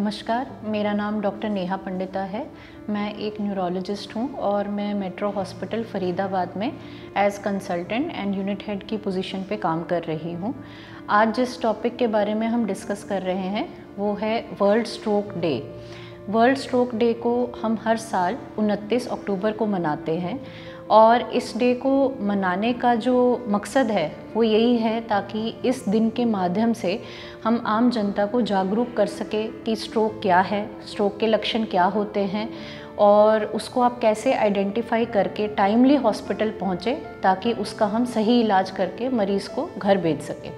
नमस्कार, मेरा नाम डॉक्टर नेहा पंडिता है। मैं एक न्यूरोलॉजिस्ट हूँ और मैं मेट्रो हॉस्पिटल फरीदाबाद में as consultant and unit head की पोजीशन पे काम कर रही हूँ। आज जिस टॉपिक के बारे में हम डिस्कस कर रहे हैं वो है world stroke day. World stroke day को हम हर साल 29 अक्टूबर को मनाते हैं और इस डे को मनाने का जो मकसद है वो यही है ताकि इस दिन के माध्यम से हम आम जनता को जागरूक कर सके कि स्ट्रोक क्या है, स्ट्रोक के लक्षण क्या होते हैं और उसको आप कैसे आइडेंटिफाई करके टाइमली हॉस्पिटल पहुँचे ताकि उसका हम सही इलाज करके मरीज़ को घर भेज सकें।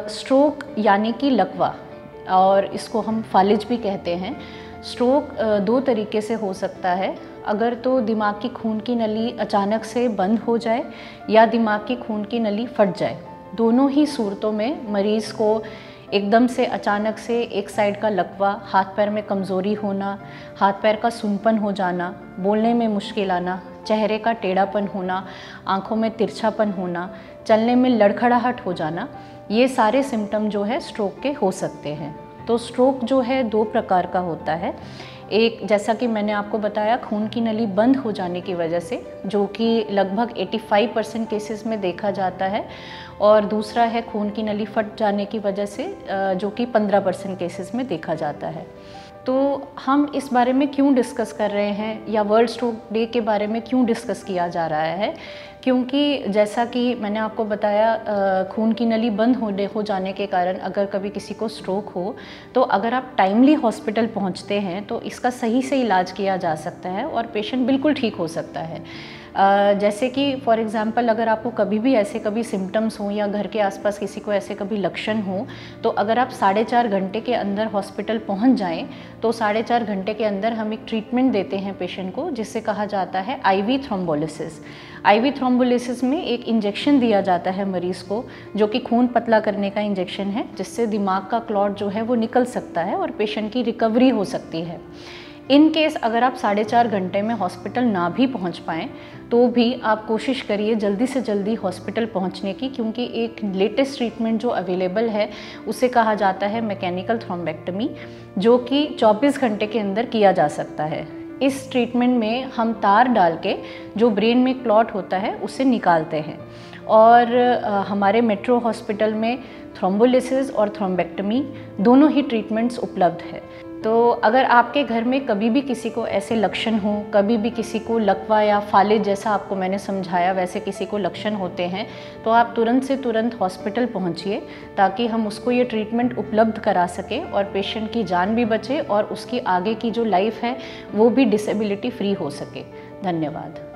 स्ट्रोक यानी कि लकवा और इसको हम फालिज भी कहते हैं। स्ट्रोक दो तरीके से हो सकता है, अगर तो दिमाग की खून की नली अचानक से बंद हो जाए या दिमाग की खून की नली फट जाए। दोनों ही सूरतों में मरीज़ को एकदम से अचानक से एक साइड का लकवा, हाथ पैर में कमज़ोरी होना, हाथ पैर का सूनपन हो जाना, बोलने में मुश्किल आना, चेहरे का टेढ़ापन होना, आँखों में तिरछापन होना, चलने में लड़खड़ाहट हो जाना, ये सारे सिम्टम जो है स्ट्रोक के हो सकते हैं। तो स्ट्रोक जो है दो प्रकार का होता है। एक, जैसा कि मैंने आपको बताया, खून की नली बंद हो जाने की वजह से, जो कि लगभग 85% केसेस में देखा जाता है, और दूसरा है खून की नली फट जाने की वजह से, जो कि 15% केसेस में देखा जाता है। तो हम इस बारे में क्यों डिस्कस कर रहे हैं या वर्ल्ड स्ट्रोक डे के बारे में क्यों डिस्कस किया जा रहा है, क्योंकि जैसा कि मैंने आपको बताया, खून की नली बंद हो जाने के कारण अगर कभी किसी को स्ट्रोक हो तो अगर आप टाइमली हॉस्पिटल पहुंचते हैं तो इसका सही से इलाज किया जा सकता है और पेशेंट बिल्कुल ठीक हो सकता है। जैसे कि फॉर एग्ज़ाम्पल, अगर आपको कभी सिम्टम्स हों या घर के आसपास किसी को ऐसे कभी लक्षण हो, तो अगर आप 4.5 घंटे के अंदर हॉस्पिटल पहुंच जाएं तो 4.5 घंटे के अंदर हम एक ट्रीटमेंट देते हैं पेशेंट को, जिससे कहा जाता है आईवी थ्रोम्बोलिसिस। आईवी थ्रोम्बोलिसिस में एक इंजेक्शन दिया जाता है मरीज़ को, जो कि खून पतला करने का इंजेक्शन है, जिससे दिमाग का क्लॉट जो है वो निकल सकता है और पेशेंट की रिकवरी हो सकती है। इन केस अगर आप 4.5 घंटे में हॉस्पिटल ना भी पहुंच पाएँ तो भी आप कोशिश करिए जल्दी से जल्दी हॉस्पिटल पहुंचने की, क्योंकि एक लेटेस्ट ट्रीटमेंट जो अवेलेबल है उसे कहा जाता है मैकेनिकल थ्रोम्बेक्टमी, जो कि 24 घंटे के अंदर किया जा सकता है। इस ट्रीटमेंट में हम तार डाल के जो ब्रेन में क्लॉट होता है उसे निकालते हैं और हमारे मेट्रो हॉस्पिटल में थ्रोम्बोलिसिस और थ्रोम्बेक्टमी दोनों ही ट्रीटमेंट्स उपलब्ध है। तो अगर आपके घर में कभी भी किसी को ऐसे लक्षण हो, कभी भी किसी को लकवा या फालिज, जैसा आपको मैंने समझाया वैसे किसी को लक्षण होते हैं, तो आप तुरंत से तुरंत हॉस्पिटल पहुंचिए ताकि हम उसको ये ट्रीटमेंट उपलब्ध करा सकें और पेशेंट की जान भी बचे और उसकी आगे की जो लाइफ है वो भी डिसेबिलिटी फ्री हो सके। धन्यवाद।